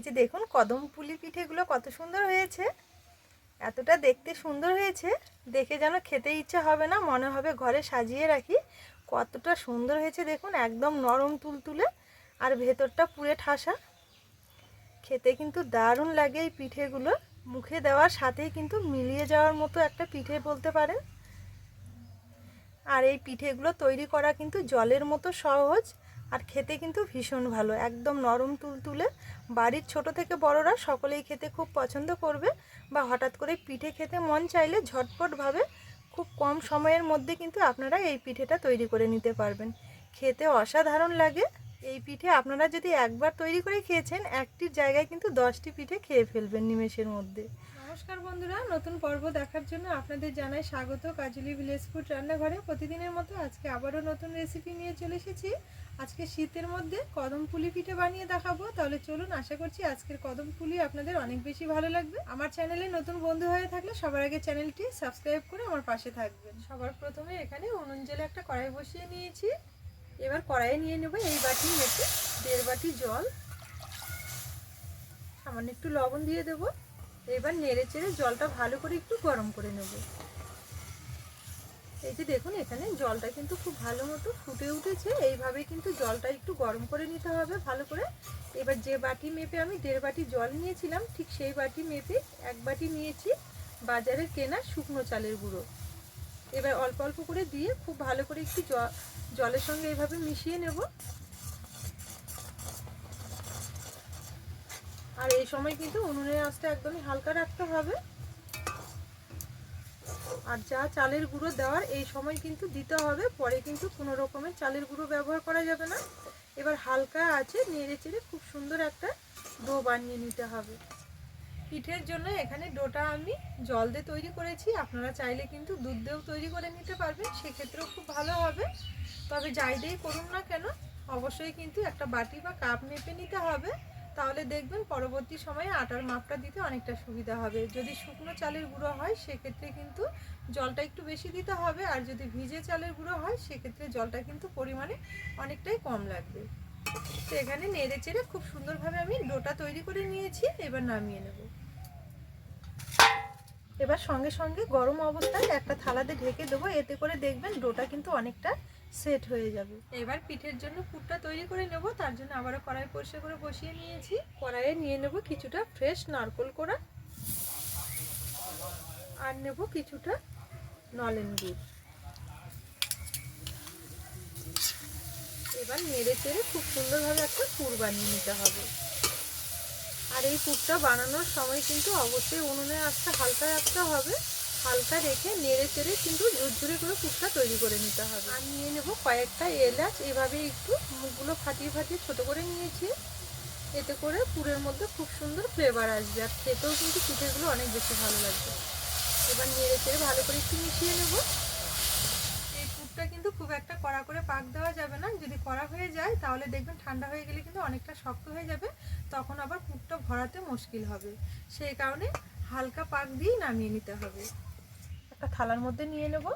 যে দেখুন কদম পুলি পিঠেগুলো কত সুন্দর হয়েছে, এতটা দেখতে সুন্দর হয়েছে, দেখে যেন খেতে ইচ্ছা হবে না, মনে হবে ঘরে সাজিয়ে রাখি। কতটা সুন্দর হয়েছে দেখুন, একদম নরম তুলতুলে আর ভেতরটা পুরে ঠাসা। খেতে কিন্তু দারুণ লাগে এই পিঠেগুলো, মুখে দেওয়ার সাথেই কিন্তু মিলিয়ে যাওয়ার মতো একটা পিঠে বলতে পারেন। আর এই পিঠেগুলো তৈরি করা কিন্তু জলের মতো সহজ, আর খেতে কিন্তু ভীষণ ভালো, একদম নরম তুলতুলে। বাড়ির ছোট থেকে বড়রা সকলেই খেতে খুব পছন্দ করবে, বা হঠাৎ করে পিঠে খেতে মন চাইলে ঝটপটভাবে খুব কম সময়ের মধ্যে কিন্তু আপনারা এই পিঠেটা তৈরি করে নিতে পারবেন। খেতে অসাধারণ লাগে এই পিঠে। আপনারা যদি একবার তৈরি করে খেয়েছেন, একটির জায়গায় কিন্তু 10টি পিঠে খেয়ে ফেলবেন নিমেষের মধ্যে। নমস্কার বন্ধুরা, নতুন পর্ব দেখার জন্য আপনাদের জানাই স্বাগত কাজলি ভিলেজ ফুড রান্নাঘরে। প্রতিদিনের মতো আজকে আবারও নতুন রেসিপি নিয়ে চলে এসেছি। আজকে শীতের মধ্যে কদম পুলি পিঠে বানিয়ে দেখাবো। তাহলে চলুন, আশা করছি আজকের কদম পুলি আপনাদের অনেক বেশি ভালো লাগবে। আমার চ্যানেলে নতুন বন্ধু হয়ে থাকলে সবার আগে চ্যানেলটি সাবস্ক্রাইব করে আমার পাশে থাকবেন। সবার প্রথমে এখানে উনুন জেলে একটা কড়াই বসিয়ে নিয়েছি। এবার কড়াইয়ে নিয়ে নেব এই বাটি মেপে 1.5 বাটি জল, সামান্য একটু লবণ দিয়ে দেবো। এবার নেড়ে চেড়ে জলটা ভালো করে একটু গরম করে নেব। এই যে দেখুন, এখানে জলটা কিন্তু খুব ভালো মতো ফুটে উঠেছে। এইভাবে কিন্তু জলটা একটু গরম করে নিতে হবে ভালো করে। এবার যে বাটি মেপে আমি 1.5 বাটি জল নিয়েছিলাম, ঠিক সেই বাটি মেপে 1 বাটি নিয়েছি বাজারে কেনা শুকনো চালের গুঁড়ো। এবার অল্প অল্প করে দিয়ে খুব ভালো করে একটু জলের সঙ্গে এইভাবে মিশিয়ে নেব। আর এই সময় কিন্তু উনুনের আঁচটা একদমই হালকা রাখতে হবে। আর যা চালের গুঁড়ো দেওয়ার এই সময় কিন্তু দিতে হবে, পরে কিন্তু কোনো রকমের চালের গুঁড়ো ব্যবহার করা যাবে না। এবার হালকা আছে নেড়ে চেড়ে খুব সুন্দর একটা ডো বানিয়ে নিতে হবে। পিঠের জন্য এখানে ডোটা আমি জল দিয়ে তৈরি করেছি, আপনারা চাইলে কিন্তু দুধ দিয়েও তৈরি করে নিতে পারবেন, সেক্ষেত্রেও খুব ভালো হবে। তবে যাই দিয়েই করুন না কেন, অবশ্যই কিন্তু একটা বাটি বা কাপ মেপে নিতে হবে, তাহলে দেখবেন পরবর্তী সময়ে আটার মাপটা দিতে অনেকটা সুবিধা হবে। যদি শুকনো চালের গুঁড়ো হয় সেক্ষেত্রে কিন্তু জলটা একটু বেশি দিতে হবে, আর যদি ভিজে চালের গুঁড়ো হয় সেক্ষেত্রে জলটা কিন্তু পরিমাণে অনেকটাই কম লাগবে। তো এখানে নেড়ে চেড়ে খুব সুন্দরভাবে আমি ডোটা তৈরি করে নিয়েছি। এবার নামিয়ে নেব। এবার সঙ্গে সঙ্গে গরম অবস্থায় একটা থালাতে ঢেকে দেবো, এতে করে দেখবেন ডোটা কিন্তু অনেকটা সেট হয়ে যাবে। এবার পিঠের জন্য পুরটা তৈরি করে নেব। তার জন্য আবারও কড়াই পরিষ্কার করে বসিয়ে নিয়েছি। কড়াইয়ে নিয়ে নেব কিছুটা ফ্রেশ নারকেল কোড়া, আর নেব কিছুটা নলেন গুড়। এবার নেড়ে চেড়ে খুব সুন্দরভাবে একটা পুর বানিয়ে নিতে হবে। আর এই পুরটা বানানোর সময় কিন্তু অবশ্যই উনুনের আঁচটা হালকা রাখতে হবে, হালকা রেখে নেড়ে চেড়ে কিন্তু ঝুরঝুরে করে পুরটা তৈরি করে নিতে হবে। আর নিয়ে নেব কয়েকটা এলাচ, এভাবে একটু মুখগুলো ফাটিয়ে ফাটিয়ে ছোটো করে নিয়েছি। এতে করে পুরের মধ্যে খুব সুন্দর ফ্লেভার আসবে, আর খেতেও কিন্তু পিঠেগুলো অনেক বেশি ভালো লাগবে। এবার নেড়ে চেড়ে ভালো করে একটু মিশিয়ে নেব। এই পুরটা কিন্তু খুব একটা কড়া করে পাক দেওয়া যাবে না, যদি কড়া হয়ে যায় তাহলে দেখবেন ঠান্ডা হয়ে গেলে কিন্তু অনেকটা শক্ত হয়ে যাবে, তখন আবার পুরটা ভরাতে মুশকিল হবে। সেই কারণে হালকা পাক দিয়ে নামিয়ে নিতে হবে। একটা থালার মধ্যে নিয়ে নেব।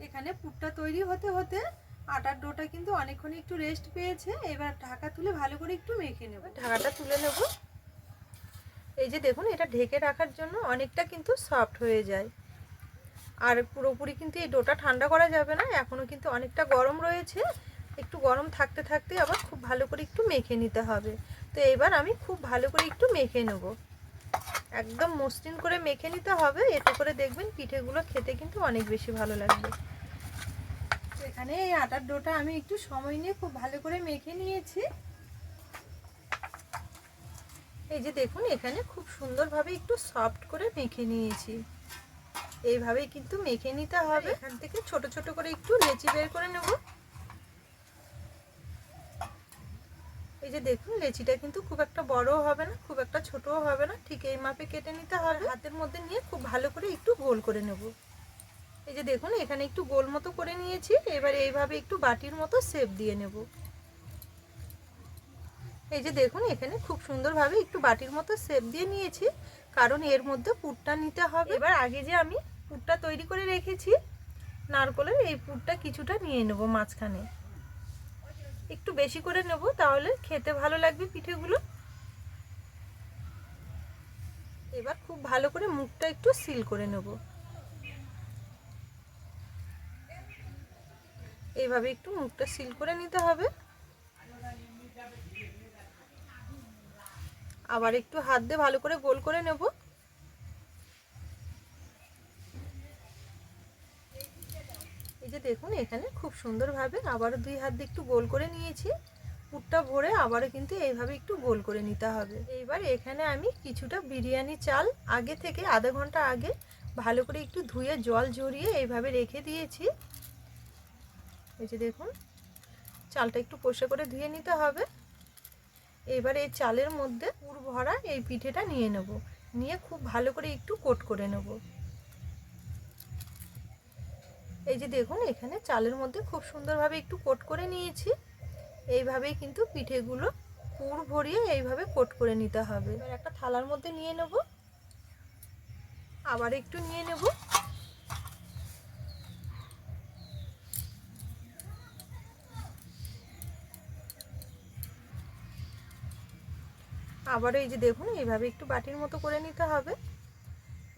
এখানে পুরটা তৈরি হতে হতে আটার ডোটা কিন্তু অনেকক্ষণ একটু রেস্ট পেয়েছে। এবার ঢাকা তুলে ভালো করে একটু মেখে নেব। ঢাকাটা তুলে নেব। এই যে দেখুন, এটা ঢেকে রাখার জন্য অনেকটা কিন্তু সফট হয়ে যায়। আর পুরোপুরি কিন্তু এই ডোটা ঠান্ডা করা যাবে না, এখনও কিন্তু অনেকটা গরম রয়েছে। একটু গরম থাকতে থাকতে আবার খুব ভালো করে একটু মেখে নিতে হবে। তো এবার আমি খুব ভালো করে একটু মেখে নেব, একদম মসৃণ করে মেখে নিতে হবে। এতে করে দেখবেন পিঠেগুলো খেতে কিন্তু অনেক বেশি ভালো লাগবে। এখানে এই আটার ডোটা আমি একটু সময় নিয়ে খুব ভালো করে মেখে নিয়েছি। এই যে দেখুন, এখানে খুব সুন্দরভাবে একটু সফট করে মেখে নিয়েছি। এইভাবেই কিন্তু মেখে নিতে হবে। এখান থেকে ছোট ছোট করে একটু লেচি বের করে নেব। এই যে দেখুন, লেচিটা কিন্তু খুব একটা বড়ও হবে না, খুব একটা ছোটও হবে না, ঠিক এই মাপে কেটে নিতে হবে। হাতের মধ্যে নিয়ে খুব ভালো করে একটু গোল করে নেব। এই যে দেখুন, এখানে একটু গোল মতো করে নিয়েছি। এবার এইভাবে একটু বাটির মতো শেপ দিয়ে নেব। এই যে দেখুন, এখানে খুব সুন্দরভাবে একটু বাটির মতো শেপ দিয়ে নিয়েছি, কারণ এর মধ্যে পুরটা নিতে হবে। এবার আগে যে আমি পুরটা তৈরি করে রেখেছি নারকেলের এই পুরটা কিছুটা নিয়ে নেব মাঝখানে, একটু বেশি করে নেব, তাহলে খেতে ভালো লাগবে পিঠেগুলো। এবার খুব ভালো করে মুখটা একটু সিল করে নেব। এইভাবে একটু মুখটা সিল করে নিতে হবে। আবার একটু হাত দিয়ে ভালো করে গোল করে নেব। এই যে দেখুন এখানে খুব সুন্দরভাবে আবারও 2 হাত দিয়ে একটু গোল করে নিয়েছি। পুরটা ভরে আবারও কিন্তু এইভাবে একটু গোল করে নিতে হবে। এইবার এখানে আমি কিছুটা বিরিয়ানি চাল আগে থেকে আধা ঘন্টা আগে ভালো করে একটু ধুয়ে জল ঝরিয়ে এইভাবে রেখে দিয়েছি। এই যে দেখুন চালটা একটু পরিষ্কার করে ধুয়ে নিতে হবে। এবার এই চালের মধ্যে পুর ভরা এই পিঠেটা নিয়ে নেব, নিয়ে খুব ভালো করে একটু কোট করে নেব। এই যে দেখুন এখানে চালের মধ্যে খুব সুন্দরভাবে একটু কোট করে নিয়েছি। এইভাবেই কিন্তু পিঠেগুলো পুর ভরিয়ে এইভাবে কোট করে নিতে হবে। এবার একটা থালার মধ্যে নিয়ে নেব, আবার একটু নিয়ে নেব। আবারও এই যে দেখুন এইভাবে একটু বাটির মতো করে নিতে হবে।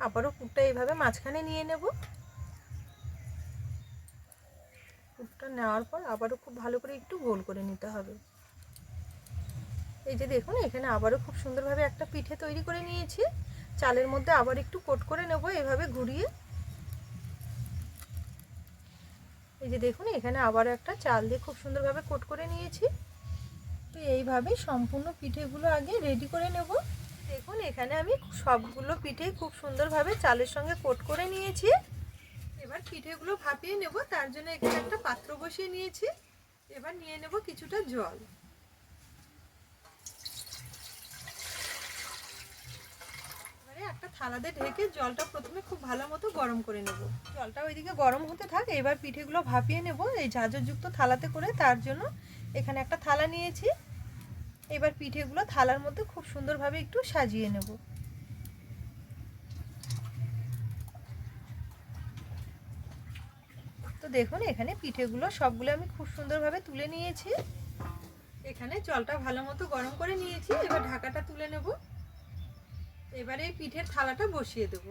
আবারও পুরটা এইভাবে মাঝখানে নিয়ে নেব। পুরটা নেওয়ার পর আবারও খুব ভালো করে একটু গোল করে নিতে হবে। এই যে দেখুন এখানে আবারও খুব সুন্দরভাবে একটা পিঠে তৈরি করে নিয়েছি। চালের মধ্যে আবার একটু কোট করে নেব এভাবে ঘুরিয়ে। এই যে দেখুন এখানে আবার একটা চাল দিয়ে খুব সুন্দরভাবে কোট করে নিয়েছি। তো এইভাবে সম্পূর্ণ পিঠেগুলো আগে রেডি করে নেব। দেখুন এখানে আমি সবগুলো পিঠে খুব সুন্দরভাবে চালের সঙ্গে কোট করে নিয়েছি। এবার পিঠেগুলো ভাপিয়ে নেব, তার জন্য এখানে একটা পাত্র বসিয়ে নিয়েছি। এবার নিয়ে নেব কিছুটা জল। এবারে একটা থালাতে ঢেকে জলটা প্রথমে খুব ভালো মতো গরম করে নেব। জলটা ওইদিকে গরম হতে থাকে, এবার পিঠেগুলো ভাপিয়ে নেব এই ঝাঁঝরযুক্ত থালাতে করে। তার জন্য এখানে একটা থালা নিয়েছি। এবার পিঠেগুলো থালার মধ্যে খুব সুন্দরভাবে একটু সাজিয়ে নেব। তো দেখুন এখানে পিঠেগুলো সবগুলো আমি খুব সুন্দরভাবে তুলে নিয়েছি। এখানে জলটা ভালো মতো গরম করে নিয়েছি। এবার ঢাকাটা তুলে নেব। এবারে এই পিঠের থালাটা বসিয়ে দেব।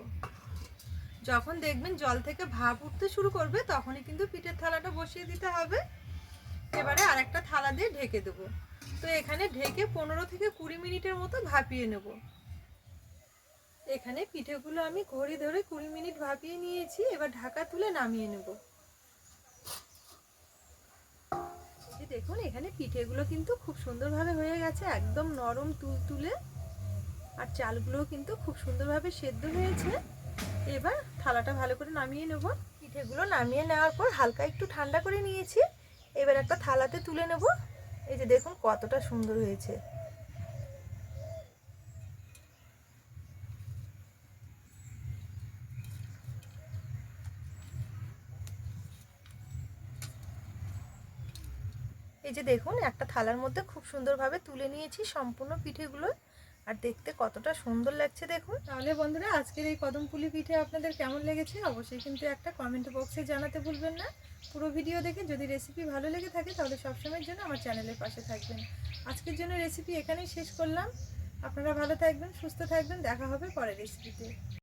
যখন দেখবেন জল থেকে ভাপ উঠতে শুরু করবে তখনই কিন্তু পিঠের থালাটা বসিয়ে দিতে হবে। এবারে আরেকটা থালা দিয়ে ঢেকে দেব। তো এখানে ঢেকে 15 থেকে 20 মিনিটের মতো ভাপিয়ে নেব। এখানে পিঠেগুলো আমি ঘড়ি ধরে 20 মিনিট ভাপিয়ে নিয়েছি। এবার ঢাকা তুলে নামিয়ে নেব। দেখুন এখানে পিঠেগুলো কিন্তু খুব সুন্দরভাবে হয়ে গেছে, একদম নরম তুলতুলে, আর চালগুলোও কিন্তু খুব সুন্দরভাবে সেদ্ধ হয়েছে। এবার থালাটা ভালো করে নামিয়ে নেব। পিঠেগুলো নামিয়ে নেওয়ার পর হালকা একটু ঠান্ডা করে নিয়েছি। এবার একটা থালাতে তুলে নেব। এই যে দেখুন কতটা সুন্দর হয়েছে। এই যে দেখুন একটা থালার মধ্যে খুব সুন্দরভাবে তুলে নিয়েছি সম্পূর্ণ পিঠেগুলো, আর দেখতে কতটা সুন্দর লাগছে দেখুন। তাহলে বন্ধুরা আজকের এই কদমপুলি পিঠে আপনাদের কেমন লেগেছে অবশ্যই কিন্তু একটা কমেন্ট বক্সে জানাতে ভুলবেন না। পুরো ভিডিও দেখে যদি রেসিপি ভালো লেগে থাকে তাহলে সবসময়ের জন্য আমার চ্যানেলের পাশে থাকবেন। আজকের জন্য রেসিপি এখানেই শেষ করলাম। আপনারা ভালো থাকবেন, সুস্থ থাকবেন, দেখা হবে পরের রেসিপিতে।